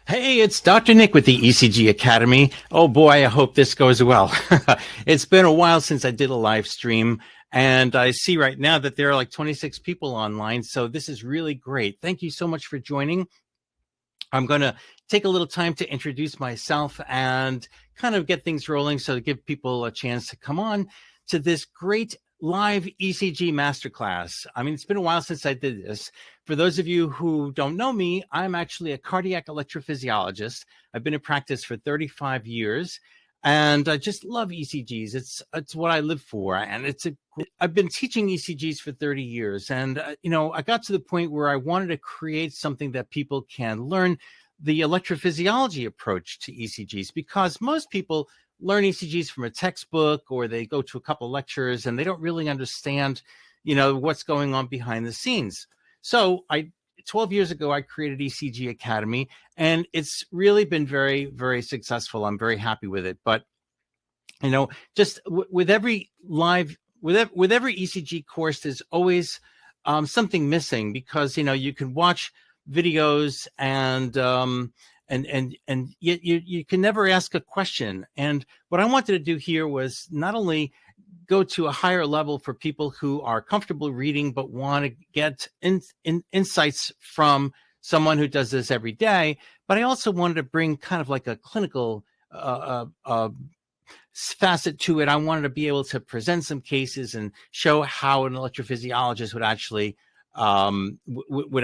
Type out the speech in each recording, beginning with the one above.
Hey, it's Dr. Nick with the ECG Academy. Oh boy, I hope this goes well. It's been a while since I did a live stream, and I see right now that there are like 26 people online, so this is really great. Thank you so much for joining. I'm going to take a little time to introduce myself and kind of get things rolling, so to give people a chance to come on to this great live ECG Masterclass. I mean, it's been a while since I did this. For those of you who don't know me, I'm actually a cardiac electrophysiologist. I've been in practice for 35 years, and I just love ECGs. It's what I live for, and I've been teaching ECGs for 30 years, and I got to the point where I wanted to create something that people can learn the electrophysiology approach to ECGs, because most people learn ECGs from a textbook, or they go to a couple of lectures and they don't really understand, what's going on behind the scenes. So 12 years ago, I created ECG Academy, and it's really been very, very successful. I'm very happy with it. But, just with every with every ECG course, there's always something missing, because, you can watch videos and yet you can never ask a question. And what I wanted to do here was not only go to a higher level for people who are comfortable reading but want to get insights from someone who does this every day, but I also wanted to bring kind of like a clinical facet to it. I wanted to be able to present some cases and show how an electrophysiologist would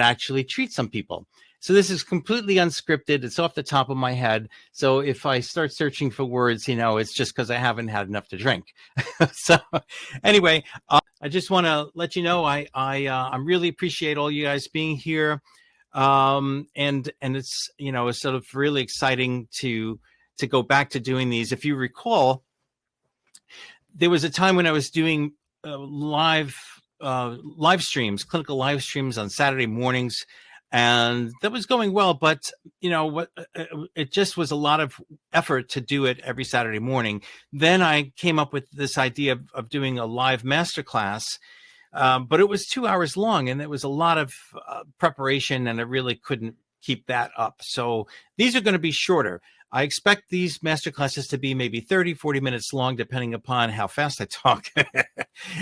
actually treat some people. So this is completely unscripted. It's off the top of my head. So if I start searching for words, it's just because I haven't had enough to drink. So anyway, I just want to let you know I really appreciate all you guys being here, and it's it's sort of really exciting to go back to doing these. If you recall, there was a time when I was doing live streams, clinical live streams on Saturday mornings. And that was going well, but it just was a lot of effort to do it every Saturday morning. Then I came up with this idea of doing a live masterclass, but it was 2 hours long, and it was a lot of preparation, and I really couldn't keep that up. So these are going to be shorter. I expect these masterclasses to be maybe 30, 40 minutes long, depending upon how fast I talk.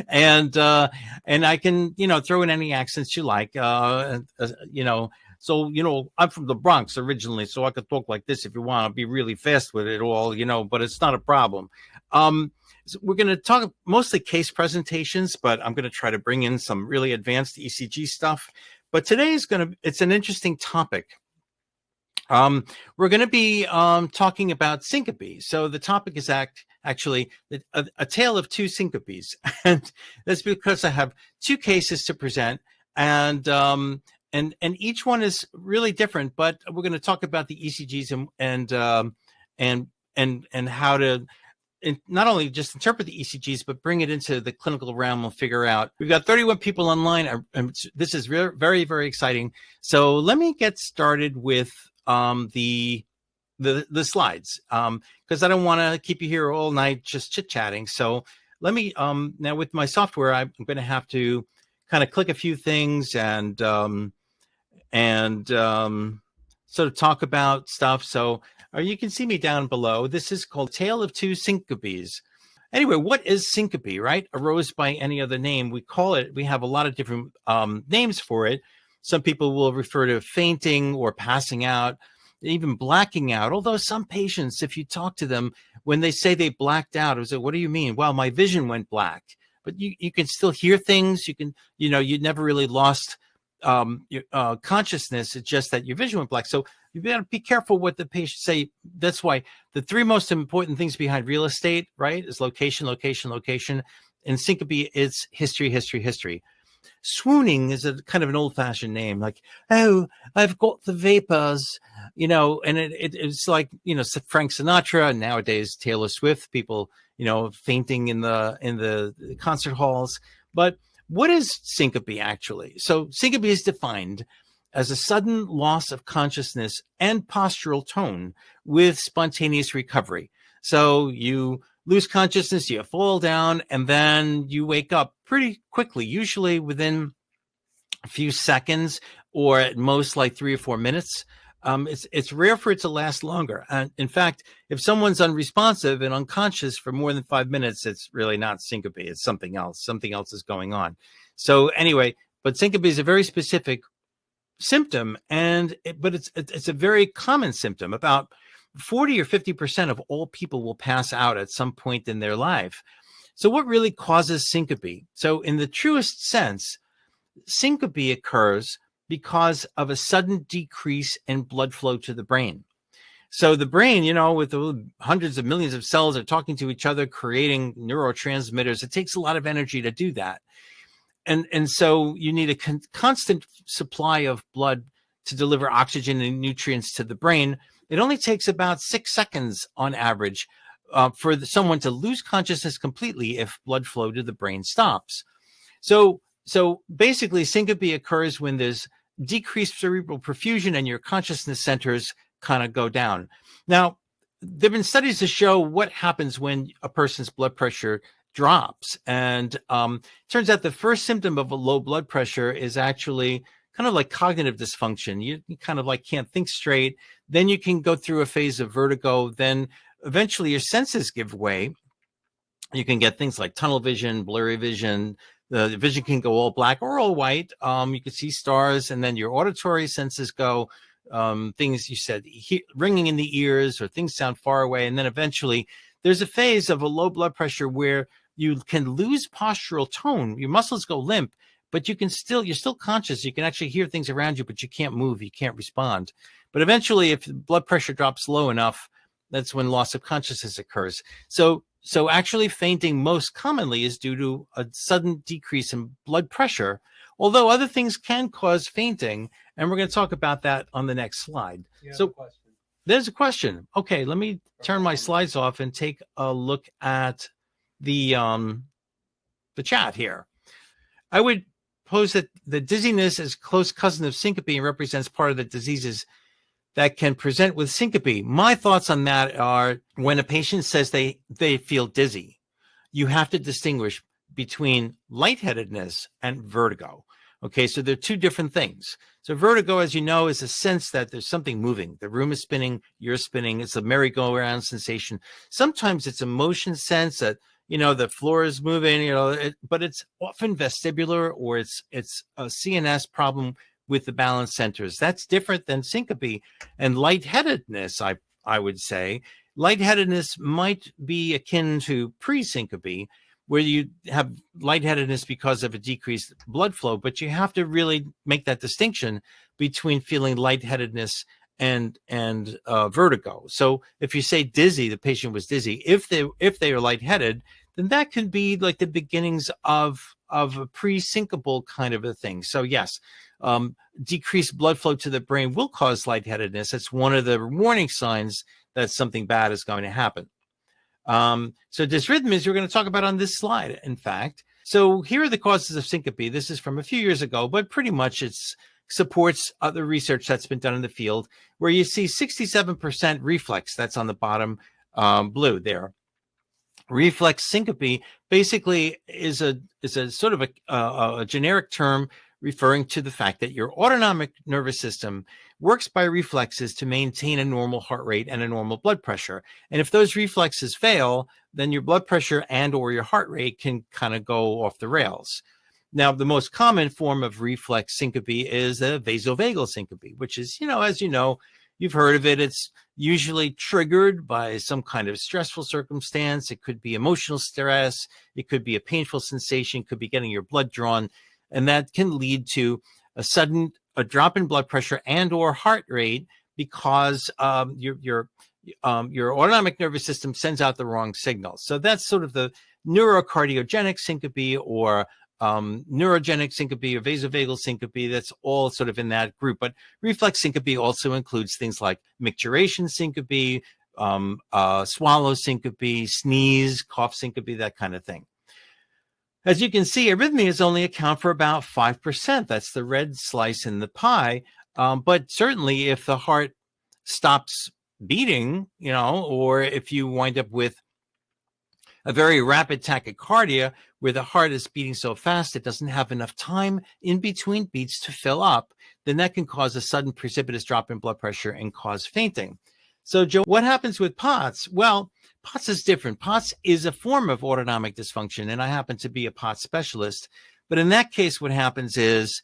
And I can, throw in any accents you like, So, I'm from the Bronx originally, so I could talk like this if you want. I'll be really fast with it all, but it's not a problem. So we're going to talk mostly case presentations, but I'm going to try to bring in some really advanced ECG stuff. But today it's an interesting topic. We're going to be talking about syncope. So the topic is actually a tale of two syncopes, and that's because I have two cases to present, and each one is really different. But we're going to talk about the ECGs and how to not only just interpret the ECGs, but bring it into the clinical realm and figure out. We've got 31 people online, and this is very, very exciting. So let me get started with the slides, because I don't want to keep you here all night just chit-chatting. So let me now, with my software, I'm going to have to kind of click a few things and sort of talk about stuff. So you can see me down below. This is called Tale of Two Syncopes. Anyway, what is syncope, right? Arose by any other name. We have a lot of different names for it. Some people will refer to fainting or passing out, even blacking out. Although some patients, if you talk to them, when they say they blacked out, I was like, what do you mean? Well, my vision went black. But you can still hear things. You can, you never really lost your consciousness. It's just that your vision went black. So you got to be careful what the patients say. That's why the three most important things behind real estate, right, is location, location, location. And syncope is history, history, history. Swooning is a kind of an old-fashioned name, like, oh, I've got the vapors, and it's like, Frank Sinatra, and nowadays Taylor Swift, people, fainting in the concert halls. But what is syncope actually? So syncope is defined as a sudden loss of consciousness and postural tone with spontaneous recovery. So you lose consciousness, you fall down, and then you wake up pretty quickly, usually within a few seconds, or at most like 3 or 4 minutes. It's rare for it to last longer. And in fact, if someone's unresponsive and unconscious for more than 5 minutes, it's really not syncope. It's something else. Something else is going on. So anyway, but syncope is a very specific symptom, but it's a very common symptom. About 40 or 50% of all people will pass out at some point in their life. So what really causes syncope? So in the truest sense, syncope occurs because of a sudden decrease in blood flow to the brain. So the brain, with the hundreds of millions of cells are talking to each other, creating neurotransmitters, it takes a lot of energy to do that. And so you need a constant supply of blood to deliver oxygen and nutrients to the brain. It only takes about 6 seconds on average for someone to lose consciousness completely if blood flow to the brain stops. So basically, syncope occurs when there's decreased cerebral perfusion and your consciousness centers kind of go down. Now, there have been studies to show what happens when a person's blood pressure drops. And turns out the first symptom of a low blood pressure is actually kind of like cognitive dysfunction. You kind of like can't think straight. Then you can go through a phase of vertigo. Then eventually your senses give way. You can get things like tunnel vision, blurry vision. The vision can go all black or all white. You can see stars, and then your auditory senses go. Things you said, ringing in the ears, or things sound far away. And then eventually there's a phase of a low blood pressure where you can lose postural tone. Your muscles go limp, but you're still conscious. You can actually hear things around you, but you can't move. You can't respond. But eventually, if the blood pressure drops low enough, that's when loss of consciousness occurs. So actually fainting most commonly is due to a sudden decrease in blood pressure, although other things can cause fainting. And we're going to talk about that on the next slide. So there's a question. Okay, let me turn my slides off and take a look at the chat here. I would pose that the dizziness is close cousin of syncope and represents part of the diseases that can present with syncope. My thoughts on that are, when a patient says they feel dizzy, you have to distinguish between lightheadedness and vertigo. Okay, so they're two different things. So vertigo, as you know, is a sense that there's something moving. The room is spinning, you're spinning. It's a merry-go-round sensation. Sometimes it's a motion sense that, the floor is moving, but it's often vestibular, or it's a CNS problem with the balance centers. That's different than syncope. And lightheadedness, I would say, lightheadedness might be akin to pre-syncope, where you have lightheadedness because of a decreased blood flow, but you have to really make that distinction between feeling lightheadedness and vertigo. So if you say dizzy, the patient was dizzy. If they are lightheaded, then that can be like the beginnings of a pre-syncopal kind of a thing. So yes, decreased blood flow to the brain will cause lightheadedness. It's one of the warning signs that something bad is going to happen. So dysrhythmias we're going to talk about on this slide, in fact. So here are the causes of syncope. This is from a few years ago, but pretty much it supports other research that's been done in the field, where you see 67% reflex. That's on the bottom blue there. Reflex syncope basically is a sort of a generic term referring to the fact that your autonomic nervous system works by reflexes to maintain a normal heart rate and a normal blood pressure. And if those reflexes fail, then your blood pressure and or your heart rate can kind of go off the rails. Now, the most common form of reflex syncope is a vasovagal syncope, which is, as you know, you've heard of it. It's usually triggered by some kind of stressful circumstance. It could be emotional stress. It could be a painful sensation. It could be getting your blood drawn. And that can lead to a drop in blood pressure and or heart rate because your autonomic nervous system sends out the wrong signal. So that's sort of the neurocardiogenic syncope or neurogenic syncope or vasovagal syncope. That's all sort of in that group. But reflex syncope also includes things like micturition syncope, swallow syncope, sneeze, cough syncope, that kind of thing. As you can see, arrhythmias only account for about 5%. That's the red slice in the pie. But certainly if the heart stops beating, or if you wind up with a very rapid tachycardia where the heart is beating so fast it doesn't have enough time in between beats to fill up, then that can cause a sudden precipitous drop in blood pressure and cause fainting. So, Joe, what happens with POTS? Well, POTS is different. POTS is a form of autonomic dysfunction, and I happen to be a POTS specialist. But in that case, what happens is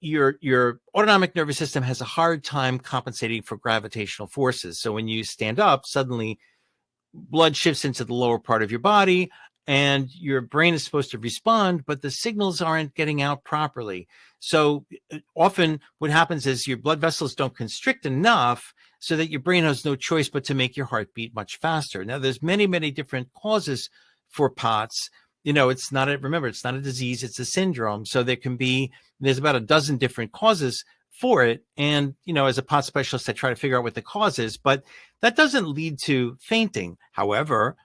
your autonomic nervous system has a hard time compensating for gravitational forces. So when you stand up, suddenly blood shifts into the lower part of your body, and your brain is supposed to respond, but the signals aren't getting out properly. So often what happens is your blood vessels don't constrict enough so that your brain has no choice but to make your heart beat much faster. Now, there's many, many different causes for POTS. It's not a disease, it's a syndrome. So there's about a dozen different causes for it. And, as a POTS specialist, I try to figure out what the cause is, but that doesn't lead to fainting. However,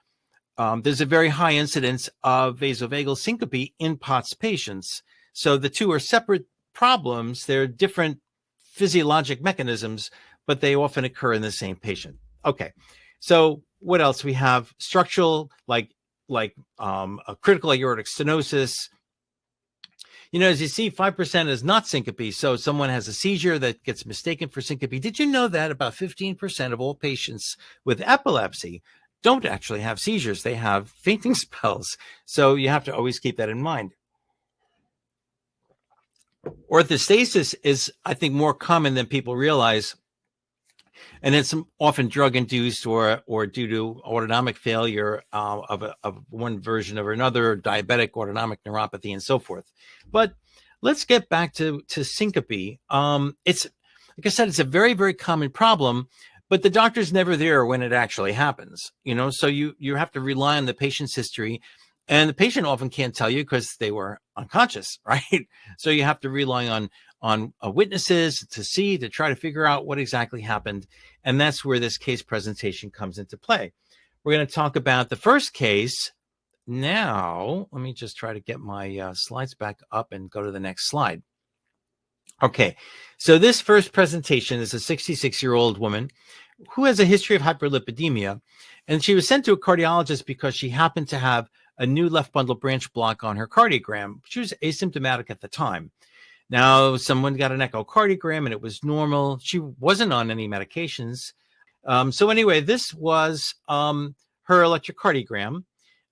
there's a very high incidence of vasovagal syncope in POTS patients. So the two are separate problems. They're different physiologic mechanisms, but they often occur in the same patient. Okay. So what else? We have structural, like a critical aortic stenosis. As you see, 5% is not syncope. So someone has a seizure that gets mistaken for syncope. Did you know that about 15% of all patients with epilepsy don't actually have seizures? They have fainting spells. So you have to always keep that in mind. Orthostasis is, I think, more common than people realize. And it's often drug-induced or due to autonomic failure of one version or another, diabetic autonomic neuropathy, and so forth. But let's get back to syncope. It's, like I said, it's a very, very common problem, but the doctor's never there when it actually happens. So you have to rely on the patient's history, and the patient often can't tell you because they were unconscious, right? So you have to rely on witnesses to try to figure out what exactly happened. And that's where this case presentation comes into play. We're going to talk about the first case now. Let me just try to get my slides back up and go to the next slide. Okay, so this first presentation is a 66-year-old woman who has a history of hyperlipidemia, and she was sent to a cardiologist because she happened to have a new left bundle branch block on her cardiogram. She was asymptomatic at the time. Now, someone got an echocardiogram and it was normal. She wasn't on any medications. So anyway, this was her electrocardiogram.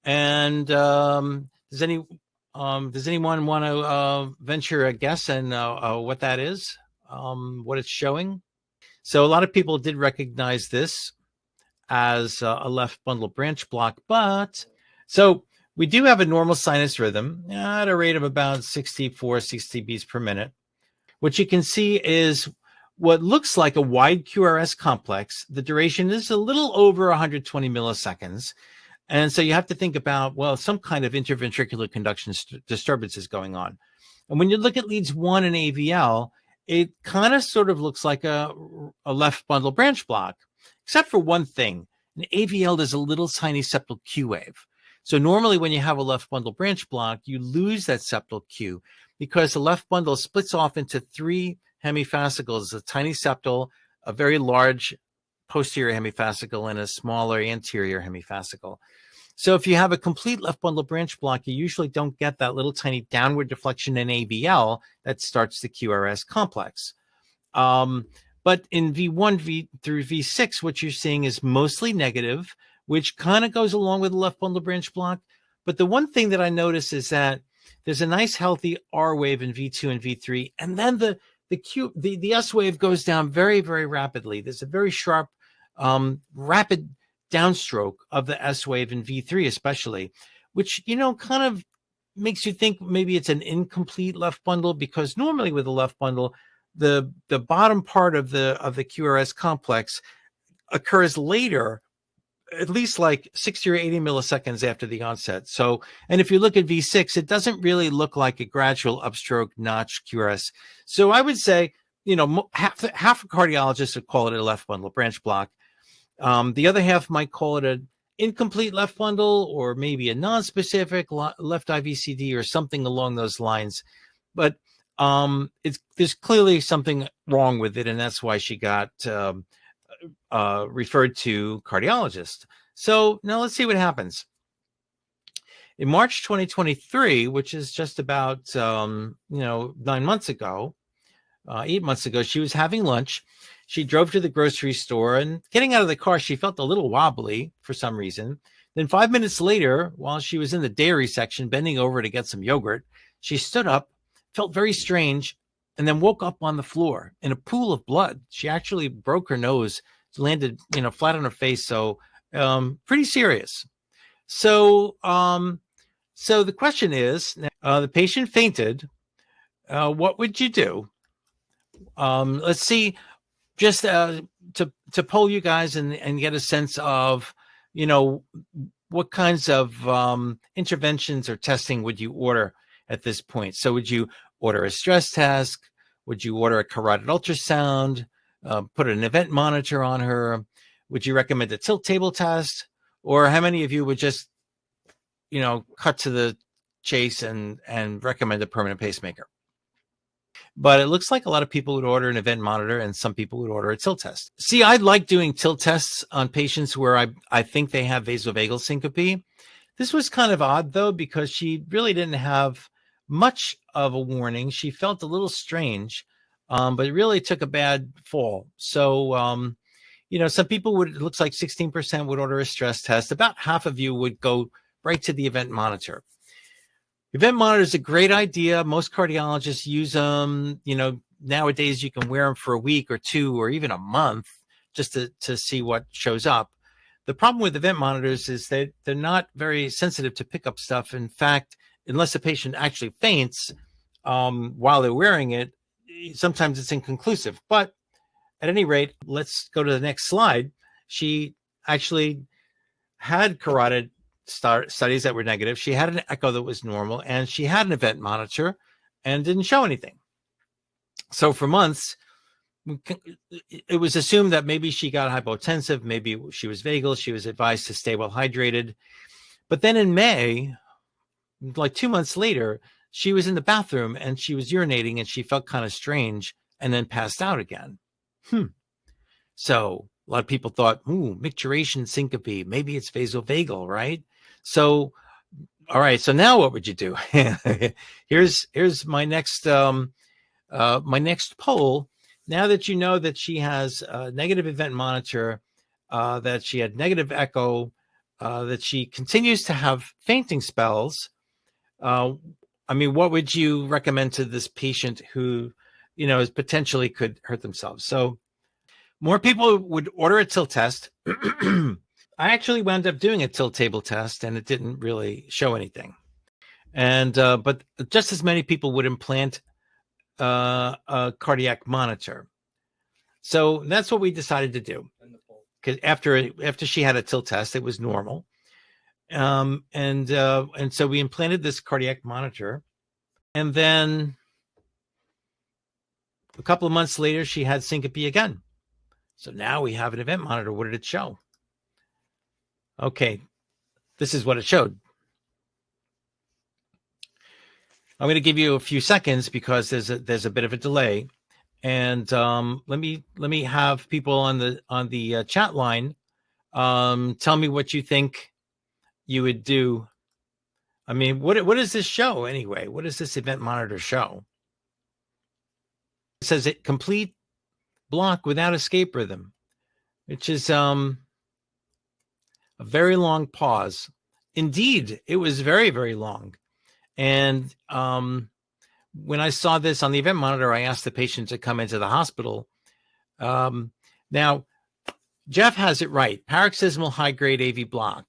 And does anyone want to venture a guess and what that is, what it's showing? So a lot of people did recognize this as a left bundle branch block, but so we do have a normal sinus rhythm at a rate of about 64, 60 beats per minute. What you can see is what looks like a wide QRS complex. The duration is a little over 120 milliseconds. And so you have to think about, well, some kind of interventricular conduction disturbance is going on. And when you look at leads 1 and AVL, it kind of sort of looks like a left bundle branch block, except for one thing. An AVL is a little tiny septal Q wave. So normally when you have a left bundle branch block, you lose that septal Q because the left bundle splits off into 3 hemifascicles, a tiny septal, a very large posterior hemifascicle, and a smaller anterior hemifascicle. So if you have a complete left bundle branch block, you usually don't get that little tiny downward deflection in AVL that starts the QRS complex. But in V1 through V6, what you're seeing is mostly negative, which kind of goes along with the left bundle branch block. But the one thing that I notice is that there's a nice healthy R wave in V2 and V3, and then the S wave goes down very, very rapidly. There's a very sharp, rapid downstroke of the S wave in V3 especially, which, kind of makes you think maybe it's an incomplete left bundle, because normally with a left bundle, the bottom part of the QRS complex occurs later, at least like 60 or 80 milliseconds after the onset. So, and if you look at V6, it doesn't really look like a gradual upstroke notch QRS. So I would say, half of cardiologists would call it a left bundle branch block. The other half might call it an incomplete left bundle, or maybe a non-specific left IVCD or something along those lines. But there's clearly something wrong with it, and that's why she got referred to cardiologist. So now let's see what happens. In March 2023, which is just about 9 months ago, 8 months ago. She was having lunch. She drove to the grocery store, and getting out of the car, she felt a little wobbly for some reason. Then 5 minutes later, while she was in the dairy section, bending over to get some yogurt, she stood up, felt very strange, and then woke up on the floor in a pool of blood. She actually broke her nose, landed, flat on her face. So pretty serious. So the question is, the patient fainted. What would you do? Let's see, just to poll you guys and get a sense of, what kinds of interventions or testing would you order at this point? So would you order a stress test? Would you order a carotid ultrasound? Put an event monitor on her? Would you recommend a tilt table test? Or how many of you would just, cut to the chase and recommend a permanent pacemaker? But it looks like a lot of people would order an event monitor, and some people would order a tilt test. See, I like doing tilt tests on patients where I think they have vasovagal syncope. This was kind of odd, though, because she really didn't have much of a warning. She felt a little strange, but it really took a bad fall. So, some people would, it looks like 16% would order a stress test. About half of you would go right to the event monitor. Event monitor is a great idea. Most cardiologists use them. Nowadays you can wear them for a week or two or even a month just to see what shows up. The problem with event monitors is that they're not very sensitive to pick up stuff. In fact, unless a patient actually faints while they're wearing it, sometimes it's inconclusive. But at any rate, let's go to the next slide. She actually had carotid studies that were negative. She had an echo that was normal, and she had an event monitor and didn't show anything. So for months, it was assumed that maybe she got hypotensive, maybe she was vagal. She was advised to stay well hydrated. But then in May, like 2 months later, she was in the bathroom and she was urinating and she felt kind of strange and then passed out again. So a lot of people thought, micturition syncope, maybe it's vasovagal, right? So, all right. So now what would you do? here's my next poll. Now that you know that she has a negative event monitor, that she had negative echo, that she continues to have fainting spells, what would you recommend to this patient who, is potentially could hurt themselves? So more people would order a tilt test. I actually wound up doing a tilt table test, and it didn't really show anything. And but just as many people would implant a cardiac monitor. So that's what we decided to do. Because after she had a tilt test, it was normal. And so we implanted this cardiac monitor, and then a couple of months later, she had syncope again. So now we have an event monitor. What did it show? Okay, this is what it showed. I'm going to give you a few seconds because there's a bit of a delay, and let me have people on the chat line tell me what you think you would do. What does this show anyway? What does this event monitor show? It says it complete block without escape rhythm, which is a very long pause. Indeed, it was very, very long. And when I saw this on the event monitor, I asked the patient to come into the hospital. Now, Jeff has it right. Paroxysmal high-grade AV block.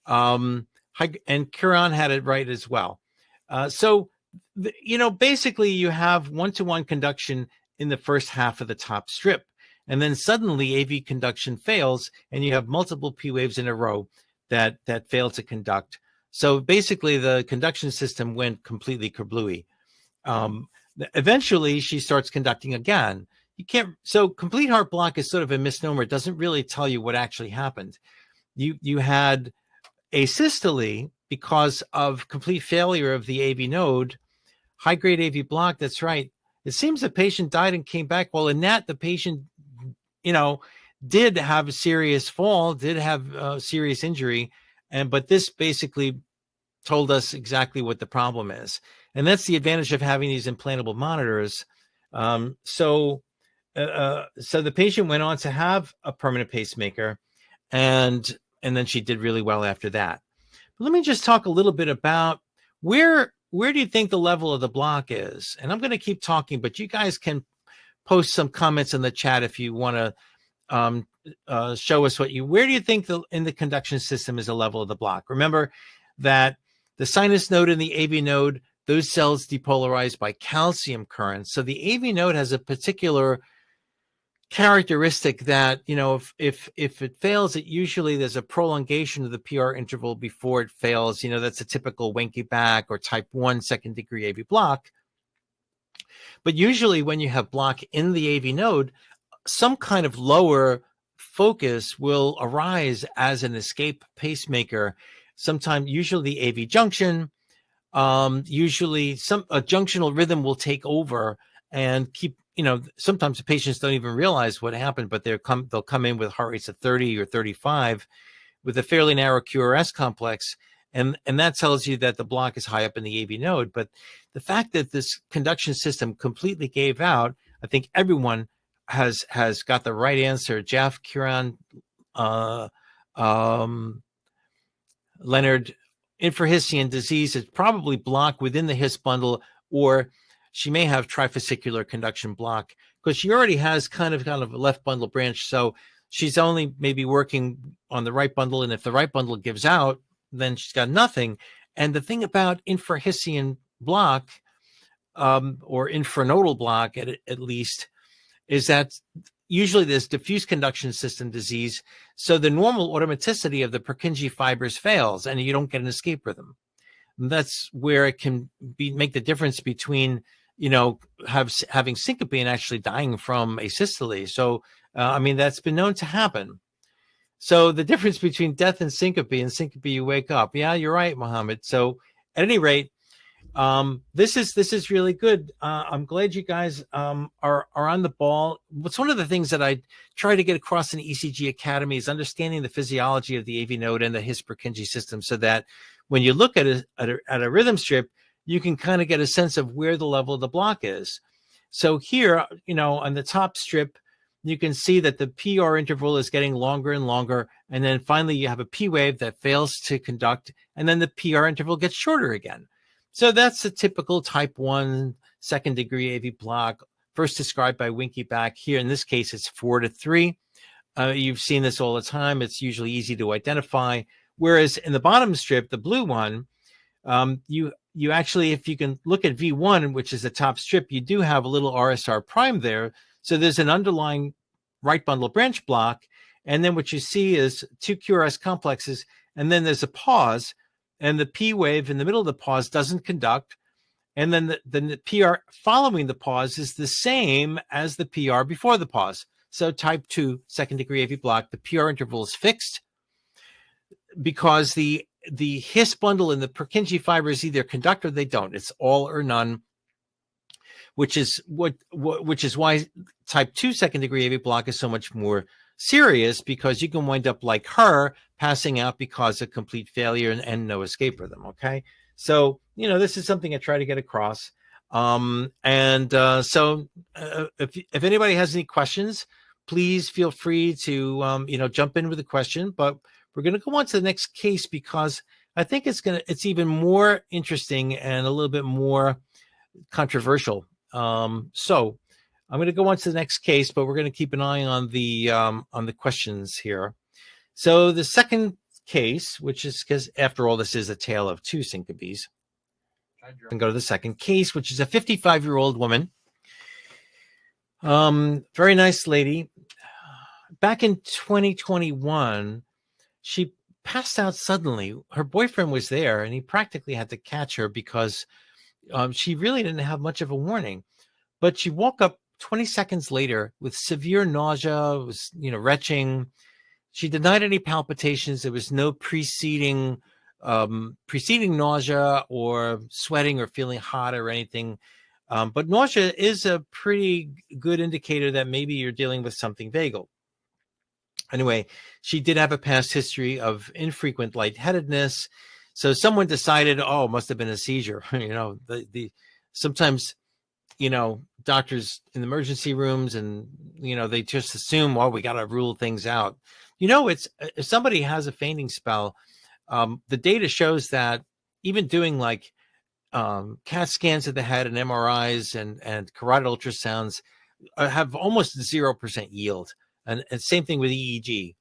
And Kiran had it right as well. Basically you have one-to-one conduction in the first half of the top strip. And then suddenly AV conduction fails, and you have multiple P waves in a row that fail to conduct. So basically the conduction system went completely kablooey. Eventually she starts conducting again. So complete heart block is sort of a misnomer. It doesn't really tell you what actually happened. You had asystole because of complete failure of the AV node, high-grade AV block. That's right. It seems the patient died and came back. Well, in that, the patient, did have a serious fall, did have a serious injury. But this basically told us exactly what the problem is. And that's the advantage of having these implantable monitors. So the patient went on to have a permanent pacemaker, and then she did really well after that. But let me just talk a little bit about where do you think the level of the block is? And I'm going to keep talking, but you guys can post some comments in the chat if you want to show us where do you think in the conduction system is the level of the block? Remember that the sinus node and the AV node, those cells depolarize by calcium currents. So the AV node has a particular characteristic that, if it fails, it usually there's a prolongation of the PR interval before it fails. That's a typical Wenke back or type 1 second degree AV block. But usually when you have block in the AV node, some kind of lower focus will arise as an escape pacemaker. Usually the AV junction, usually a junctional rhythm will take over and keep, sometimes the patients don't even realize what happened, but they'll come in with heart rates of 30 or 35 with a fairly narrow QRS complex. And that tells you that the block is high up in the AV node. But the fact that this conduction system completely gave out, I think everyone has got the right answer. Jeff, Kieran, Leonard, infrahisian disease is probably blocked within the His bundle, or she may have trifascicular conduction block because she already has kind of a left bundle branch. So she's only maybe working on the right bundle. And if the right bundle gives out, then she's got nothing. And the thing about infrahisian block, or infranodal block at least, is that usually there's diffuse conduction system disease. So the normal automaticity of the Purkinje fibers fails and you don't get an escape rhythm. And that's where it can make the difference between, having syncope and actually dying from asystole. So, that's been known to happen. So the difference between death and syncope you wake up. Yeah, you're right, Mohammed. So at any rate, this is really good. I'm glad you guys are on the ball. What's one of the things that I try to get across in ECG Academy is understanding the physiology of the AV node and the His Purkinje system, so that when you look at a rhythm strip, you can kind of get a sense of where the level of the block is. So here, on the top strip, you can see that the PR interval is getting longer and longer. And then finally you have a P wave that fails to conduct, and then the PR interval gets shorter again. So that's a typical type 1 second degree AV block, first described by Wenke back. Here in this case, it's 4-3. You've seen this all the time. It's usually easy to identify. Whereas in the bottom strip, the blue one, you actually, if you can look at V1, which is the top strip, you do have a little RSR prime there. So there's an underlying right bundle branch block. And then what you see is 2 QRS complexes, and then there's a pause, and the P wave in the middle of the pause doesn't conduct. And then the PR following the pause is the same as the PR before the pause. So type 2 second degree AV block, the PR interval is fixed because the His bundle and the Purkinje fibers either conduct or they don't. It's all or none, which is why type 2 second degree AV block is so much more serious, because you can wind up like her, passing out because of complete failure and no escape rhythm. Okay. So, this is something I try to get across. So if anybody has any questions, please feel free to, jump in with a question, but we're going to go on to the next case because I think it's even more interesting and a little bit more controversial. So I'm going to go on to the next case, but we're going to keep an eye on the questions here. So the second case, which is, because after all, this is a tale of 2 syncopes, and go to the second case, which is a 55-year-old woman. Very nice lady. Back in 2021, she passed out suddenly. Her boyfriend was there, and he practically had to catch her because she really didn't have much of a warning. But she woke up 20 seconds later with severe nausea, was, retching. She denied any palpitations. There was no preceding nausea or sweating or feeling hot or anything. But nausea is a pretty good indicator that maybe you're dealing with something vagal. Anyway, she did have a past history of infrequent lightheadedness. So someone decided, it must have been a seizure. Sometimes, doctors in the emergency rooms, and, they just assume, well, we got to rule things out. It's if somebody has a fainting spell, the data shows that even doing like CAT scans of the head and MRIs and carotid ultrasounds have almost 0% yield. And same thing with EEG.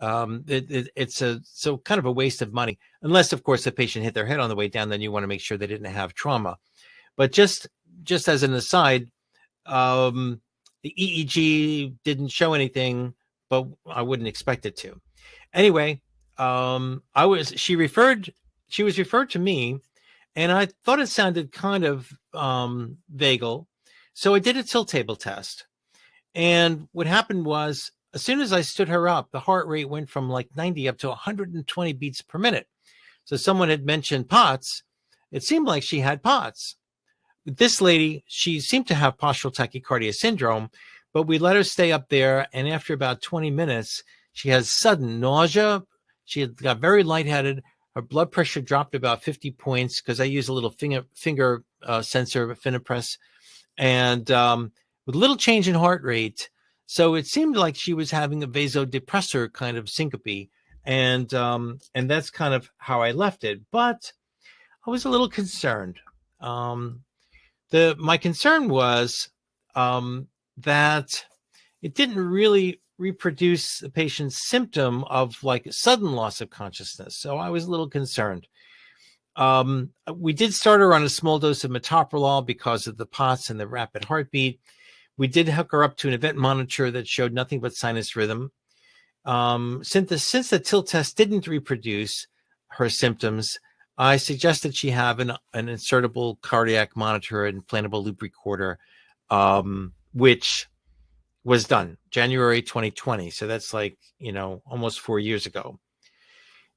It's so kind of a waste of money, unless, of course, the patient hit their head on the way down. Then you want to make sure they didn't have trauma. But just as an aside, the EEG didn't show anything, but I wouldn't expect it to. Anyway, she was referred to me, and I thought it sounded kind of vagal. So I did a tilt table test. And what happened was, as soon as I stood her up, the heart rate went from like 90 up to 120 beats per minute. So someone had mentioned POTS. It seemed like she had POTS. This lady, she seemed to have postural tachycardia syndrome, but we let her stay up there. And after about 20 minutes, she has sudden nausea. She had got very lightheaded. Her blood pressure dropped about 50 points because I use a little finger sensor, Finipress, and with little change in heart rate. So it seemed like she was having a vasodepressor kind of syncope, and that's kind of how I left it. But I was a little concerned. My concern was that it didn't really reproduce the patient's symptom of like sudden loss of consciousness. So I was a little concerned. We did start her on a small dose of metoprolol because of the POTS and the rapid heartbeat. We did hook her up to an event monitor that showed nothing but sinus rhythm. Since the tilt test didn't reproduce her symptoms, I suggested she have an insertable cardiac monitor and implantable loop recorder, which was done January 2020. So that's like, almost 4 years ago.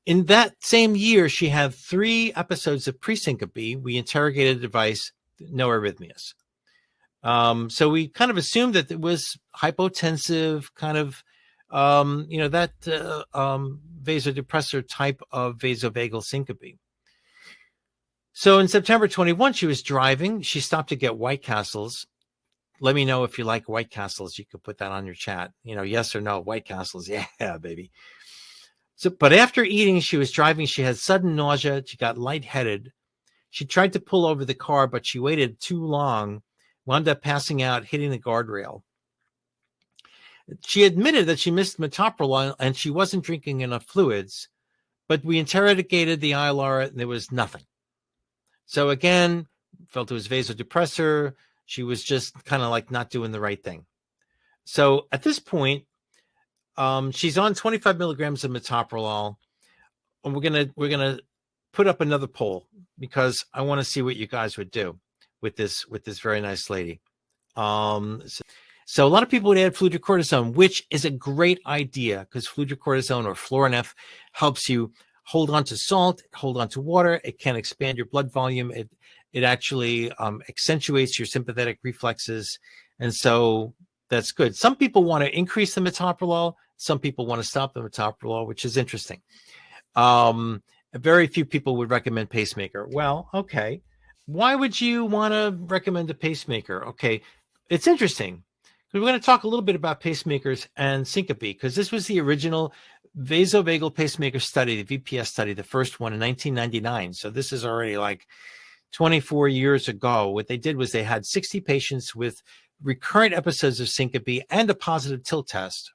In that same year, she had 3 episodes of presyncope. We interrogated the device, no arrhythmias. So we kind of assumed that it was hypotensive, kind of, that vasodepressor type of vasovagal syncope. So in September 21, she was driving. She stopped to get White Castles. Let me know if you like White Castles. You could put that on your chat. Yes or no, White Castles. Yeah, baby. So, but after eating, she was driving. She had sudden nausea. She got lightheaded. She tried to pull over the car, but she waited too long, wound up passing out, hitting the guardrail. She admitted that she missed metoprolol and she wasn't drinking enough fluids, but we interrogated the ILR and there was nothing. So again, felt it was vasodepressor. She was just kind of like not doing the right thing. So at this point, she's on 25 milligrams of metoprolol, and we're gonna put up another poll because I want to see what you guys would do with this very nice lady. So a lot of people would add fludrocortisone, which is a great idea because fludrocortisone or Florinef helps you hold on to salt, hold on to water. It can expand your blood volume. It actually accentuates your sympathetic reflexes. And so that's good. Some people want to increase the metoprolol. Some people want to stop the metoprolol, which is interesting. Very few people would recommend pacemaker. Well, okay. Why would you want to recommend a pacemaker? Okay. It's interesting. We're going to talk a little bit about pacemakers and syncope because this was the original vasovagal pacemaker study, the VPS study, the first one in 1999. So this is already like 24 years ago. What they did was they had 60 patients with recurrent episodes of syncope and a positive tilt test.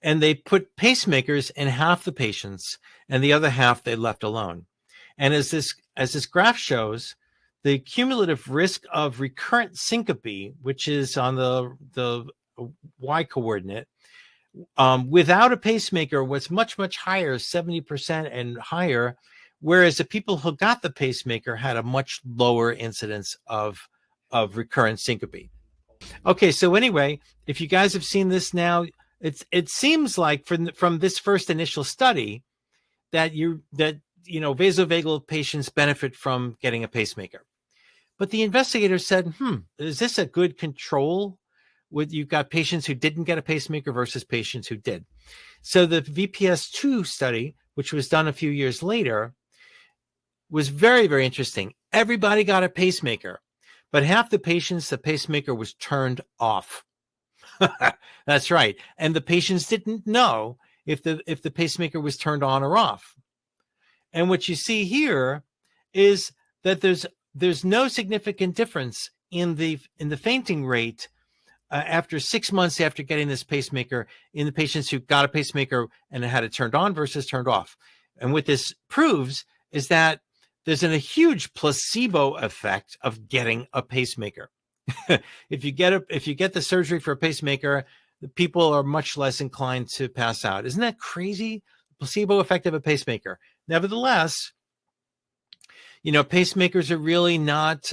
And they put pacemakers in half the patients and the other half they left alone. And as this graph shows, the cumulative risk of recurrent syncope, which is on the Y coordinate, without a pacemaker was much, much higher, 70% and higher, whereas the people who got the pacemaker had a much lower incidence of recurrent syncope. Okay, so anyway, if you guys have seen this now, it seems like from this first initial study that vasovagal patients benefit from getting a pacemaker. But the investigator said, is this a good control? You've got patients who didn't get a pacemaker versus patients who did. So the VPS2 study, which was done a few years later, was very, very interesting. Everybody got a pacemaker, but half the patients, the pacemaker was turned off. That's right. And the patients didn't know if the pacemaker was turned on or off. And what you see here is that there's no significant difference in the fainting rate after 6 months after getting this pacemaker in the patients who got a pacemaker and had it turned on versus turned off. And what this proves is that there's a huge placebo effect of getting a pacemaker. If you get the surgery for a pacemaker, the people are much less inclined to pass out. Isn't that crazy? The placebo effect of a pacemaker. Nevertheless, pacemakers are really not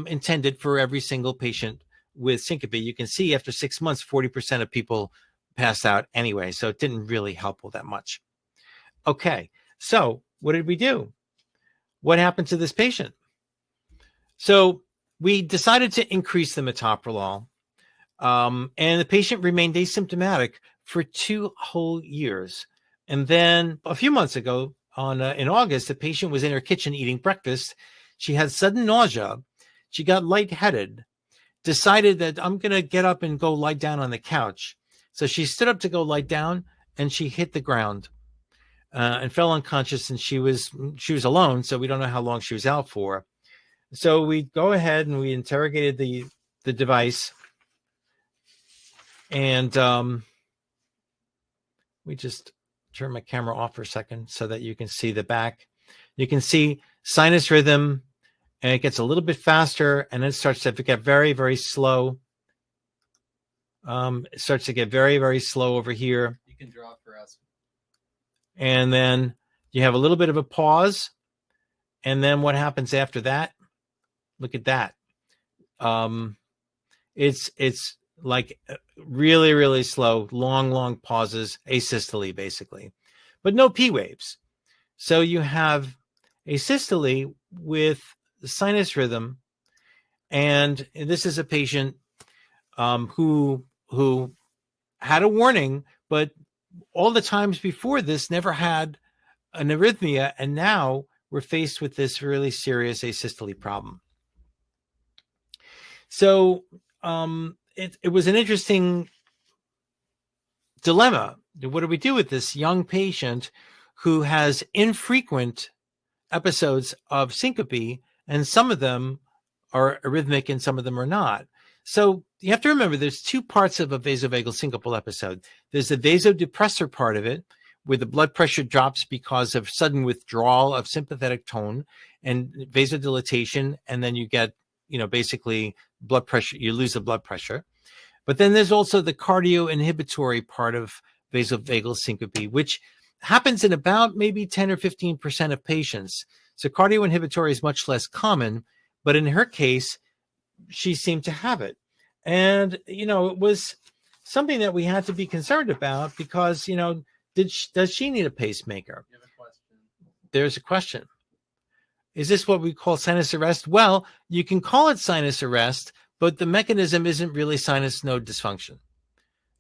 intended for every single patient with syncope. You can see after 6 months, 40% of people passed out anyway. So it didn't really help all that much. Okay, so what did we do? What happened to this patient? So we decided to increase the metoprolol, and the patient remained asymptomatic for 2 whole years. And then a few months ago, in August, the patient was in her kitchen eating breakfast. She had sudden nausea. She got lightheaded, decided that I'm going to get up and go lie down on the couch. So she stood up to go lie down, and she hit the ground and fell unconscious. And she was alone, so we don't know how long she was out for. So we go ahead and we interrogated the device, and we just turn my camera off for a second so that you can see the back. You can see sinus rhythm, and it gets a little bit faster, and then it starts to get very, very slow. It starts to get very, very slow over here. You can draw for us. And then you have a little bit of a pause. And then what happens after that? Look at that. It's like really, really slow, long pauses, asystole basically, but no P waves. So you have asystole with sinus rhythm, and this is a patient who had a warning, but all the times before this never had an arrhythmia, and now we're faced with this really serious asystole problem. So it was an interesting dilemma. What do we do with this young patient who has infrequent episodes of syncope, and some of them are arrhythmic and some of them are not? So you have to remember there's 2 parts of a vasovagal syncopal episode. There's the vasodepressor part of it, where the blood pressure drops because of sudden withdrawal of sympathetic tone and vasodilatation, and then you get, basically blood pressure, you lose the blood pressure. But then there's also the cardioinhibitory part of vasovagal syncope, which happens in about maybe 10 or 15% of patients. So cardioinhibitory is much less common, but in her case, she seemed to have it. And, it was something that we had to be concerned about because, does she need a pacemaker? You have a question. There's a question. Is this what we call sinus arrest? Well, you can call it sinus arrest, but the mechanism isn't really sinus node dysfunction.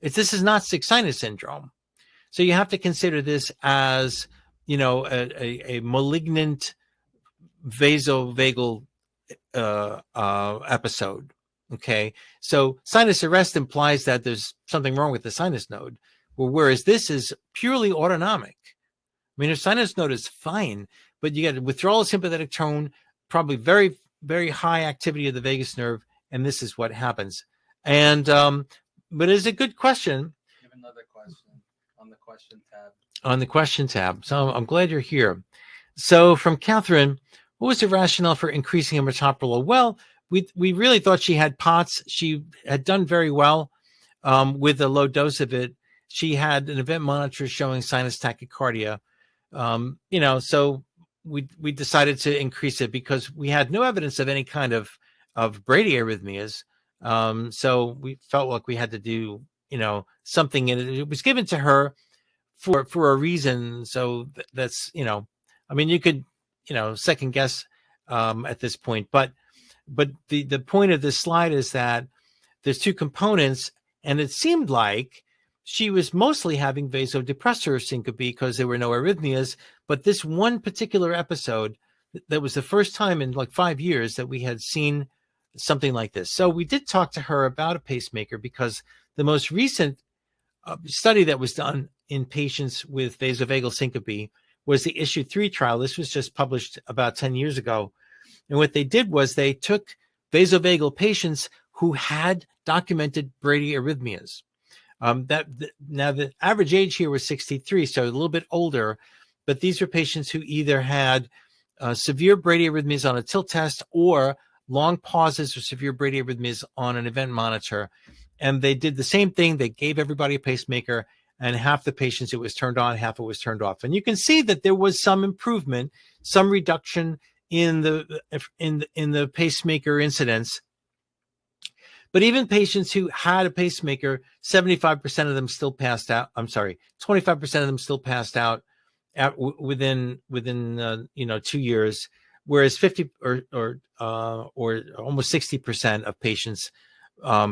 This is not sick sinus syndrome. So you have to consider this as, a malignant vasovagal episode. Okay. So sinus arrest implies that there's something wrong with the sinus node, whereas this is purely autonomic. I mean, her sinus node is fine, but you get withdrawal of sympathetic tone, probably very, very high activity of the vagus nerve, and this is what happens. And but it's a good question. You have another question on the question tab. On the question tab. So I'm glad you're here. So from Catherine, what was the rationale for increasing her metoprolol? Well, we really thought she had POTS. She had done very well with a low dose of it. She had an event monitor showing sinus tachycardia. So we decided to increase it because we had no evidence of any kind of bradyarrhythmias. So we felt like we had to do, something, and it was given to her for a reason. So that's, you could, second guess at this point, but the point of this slide is that there's 2 components, and it seemed like she was mostly having vasodepressor syncope because there were no arrhythmias. But this one particular episode, that was the first time in like 5 years that we had seen something like this. So we did talk to her about a pacemaker because the most recent study that was done in patients with vasovagal syncope was the Issue 3 trial. This was just published about 10 years ago. And what they did was they took vasovagal patients who had documented bradyarrhythmias. Now, the average age here was 63, so a little bit older, but these are patients who either had severe bradyarrhythmias on a tilt test or long pauses or severe bradyarrhythmias on an event monitor. And they did the same thing. They gave everybody a pacemaker, and half the patients it was turned on, half it was turned off. And you can see that there was some improvement, some reduction in the pacemaker incidence. But even patients who had a pacemaker, 75% of them still passed out. 25% of them still passed out within 2 years, whereas 50 or almost 60% of patients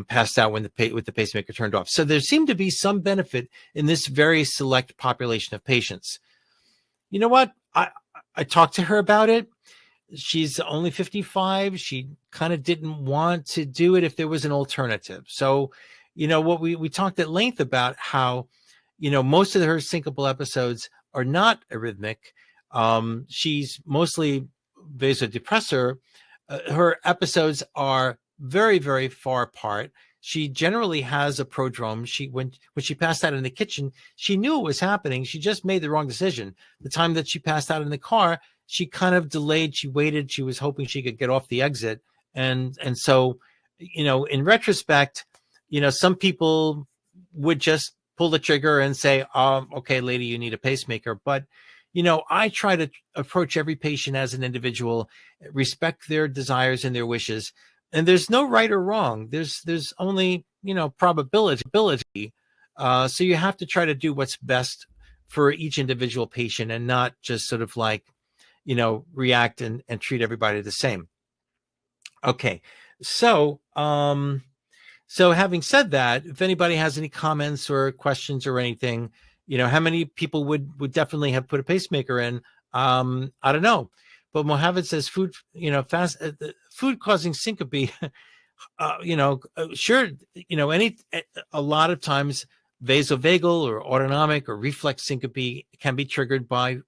passed out with the pacemaker turned off. So there seemed to be some benefit in this very select population of patients. You know what? I talked to her about it. She's only 55. She kind of didn't want to do it if there was an alternative. So, what we talked at length about how, most of her syncopal episodes are not arrhythmic. She's mostly vasodepressor. Her episodes are very, very far apart. She generally has a prodrome. When she passed out in the kitchen, she knew it was happening. She just made the wrong decision. The time that she passed out in the car, she kind of delayed. She waited. She was hoping she could get off the exit. And so, in retrospect, some people would just pull the trigger and say, okay, lady, you need a pacemaker. But, I try to approach every patient as an individual, respect their desires and their wishes. And there's no right or wrong. There's only, probability. So you have to try to do what's best for each individual patient and not just sort of like, react and treat everybody the same. Okay. So having said that, if anybody has any comments or questions or anything, how many people would definitely have put a pacemaker in? I don't know. But Mohammed says food causing syncope, sure. A lot of times vasovagal or autonomic or reflex syncope can be triggered by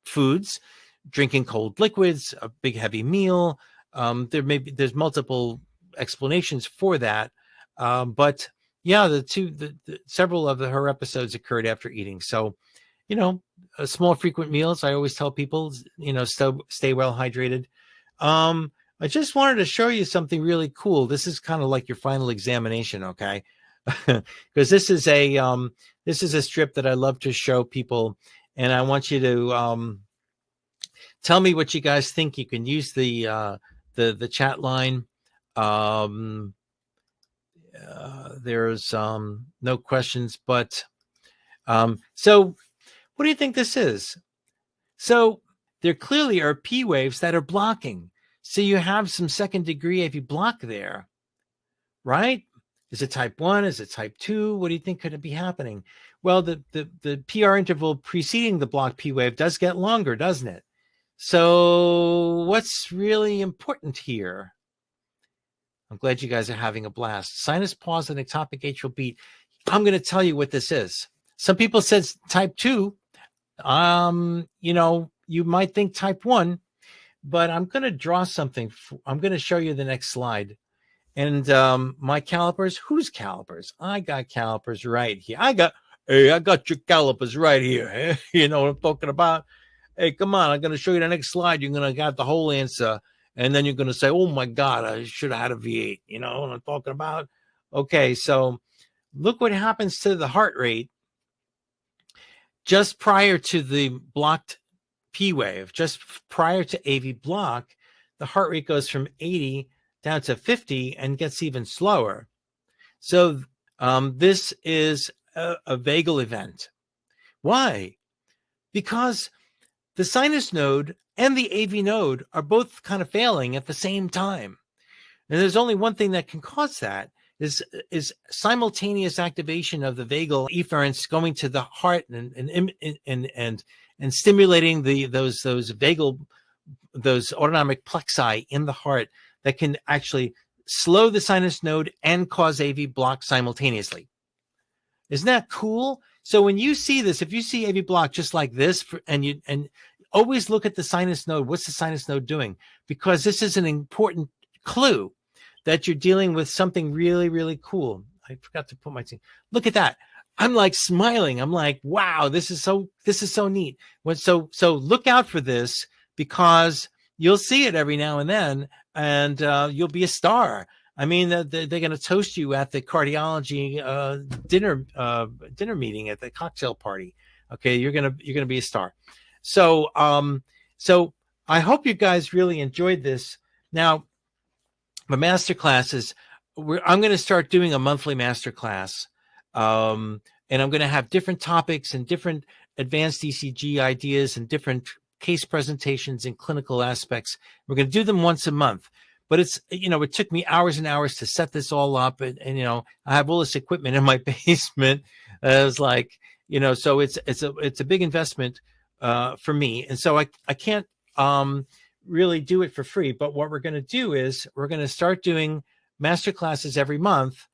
foods, drinking cold liquids, a big heavy meal. There's multiple explanations for that. But yeah, several of her episodes occurred after eating. So, small frequent meals. I always tell people, stay well hydrated. I just wanted to show you something really cool. This is kind of like your final examination. Okay. Because this is a strip that I love to show people, and I want you to, tell me what you guys think. You can use the chat line. There's no questions, but so what do you think this is? So there clearly are P waves that are blocking. So you have some second degree AV block there, right? Is it type 1? Is it type 2? What do you think could it be happening? Well, the PR interval preceding the block P wave does get longer, doesn't it? So what's really important here? I'm glad you guys are having a blast. Sinus pause and ectopic atrial beat. I'm going to tell you what this is. Some people said type 2. You might think type 1, but I'm going to draw something. I'm going to show you the next slide. And my calipers, whose calipers? I got calipers right here. I got your calipers right here. You know what I'm talking about? Hey, come on. I'm going to show you the next slide. You're going to get the whole answer. And then you're going to say, oh, my God, I should have had a V8. You know what I'm talking about? Okay, so look what happens to the heart rate just prior to the blocked P wave. Just prior to AV block, the heart rate goes from 80 down to 50 and gets even slower. So this is a vagal event. Why? Because the sinus node and the AV node are both kind of failing at the same time. And there's only one thing that can cause that is simultaneous activation of the vagal efferents going to the heart and stimulating those autonomic plexi in the heart that can actually slow the sinus node and cause AV block simultaneously. Isn't that cool? So when you see this, if you see AV block just like this, and always look at the sinus node. What's the sinus node doing? Because this is an important clue that you're dealing with something really, really cool. I forgot to put my thing. Look at that. I'm like smiling. I'm like, wow, this is so neat. So look out for this, because you'll see it every now and then, and you'll be a star. I mean, they're going to toast you at the cardiology dinner meeting, at the cocktail party. Okay, you're gonna be a star. So I hope you guys really enjoyed this. Now, my master classes, I'm going to start doing a monthly master class, and I'm going to have different topics and different advanced ECG ideas and different case presentations and clinical aspects. We're going to do them once a month. But it's, it took me hours and hours to set this all up. And I have all this equipment in my basement. I was like, so it's a big investment for me. And so I can't really do it for free. But what we're going to do is we're going to start doing master classes every month.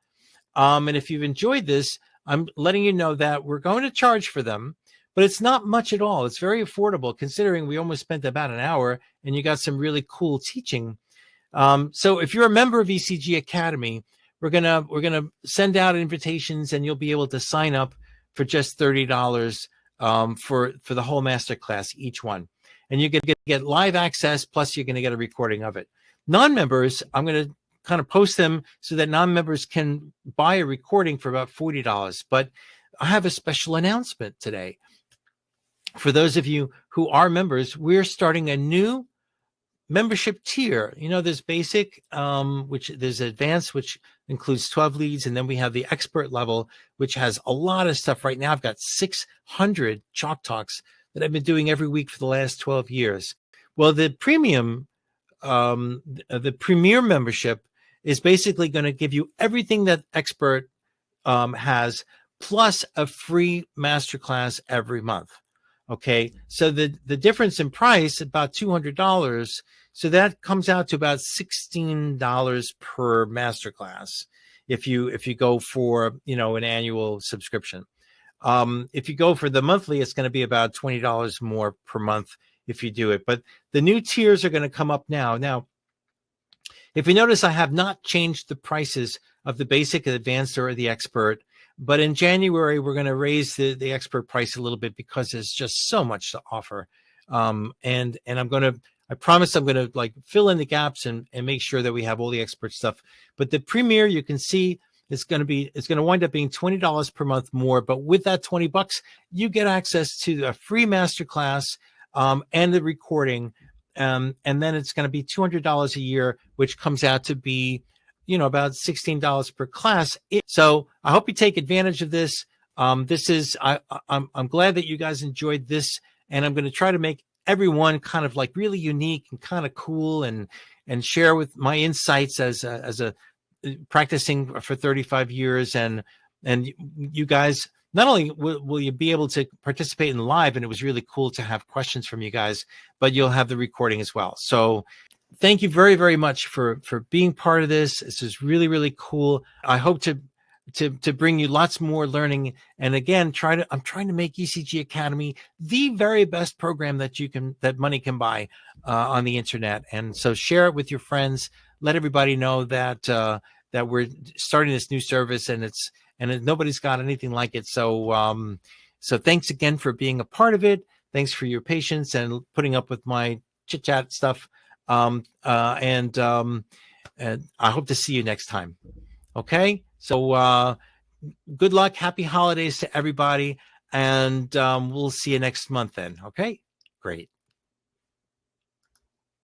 And if you've enjoyed this, I'm letting you know that we're going to charge for them, but it's not much at all. It's very affordable, considering we almost spent about an hour and you got some really cool teaching. So if you're a member of ECG Academy, we're gonna send out invitations, and you'll be able to sign up for just $30 for the whole masterclass, each one, and you're gonna get live access, plus you're gonna get a recording of it. Non-members, I'm gonna kind of post them so that non-members can buy a recording for about $40. But I have a special announcement today. For those of you who are members, we're starting a new membership tier. There's basic, which there's advanced, which includes 12 leads. And then we have the expert level, which has a lot of stuff. Right now, I've got 600 chalk talks that I've been doing every week for the last 12 years. Well, the premium, the premier membership is basically going to give you everything that expert has, plus a free masterclass every month. Okay, so the difference in price, about $200. So that comes out to about $16 per masterclass if you go for an annual subscription. If you go for the monthly, it's going to be about $20 more per month if you do it. But the new tiers are going to come up now. Now, if you notice, I have not changed the prices of the basic, the advanced, or the expert. But in January, we're going to raise the expert price a little bit, because there's just so much to offer. And I promise I'm going to fill in the gaps and make sure that we have all the expert stuff. But the premier, you can see, it's going to wind up being $20 per month more. But with that $20, you get access to a free masterclass and the recording. And then it's going to be $200 a year, which comes out to be about $16 per class. So I hope you take advantage of this. I'm glad that you guys enjoyed this, and I'm going to try to make everyone kind of really unique and kind of cool, and share with my insights as a practicing for 35 years. And you guys, not only will you be able to participate in live, and it was really cool to have questions from you guys, but you'll have the recording as well. So thank you very, very much for being part of this. This is really, really cool. I hope to bring you lots more learning. And again, I'm trying to make ECG Academy the very best program that money can buy on the internet. And so share it with your friends. Let everybody know that we're starting this new service, and nobody's got anything like it. So thanks again for being a part of it. Thanks for your patience and putting up with my chit chat stuff. And I hope to see you next time. Okay. So, good luck. Happy holidays to everybody. And, we'll see you next month then. Okay. Great.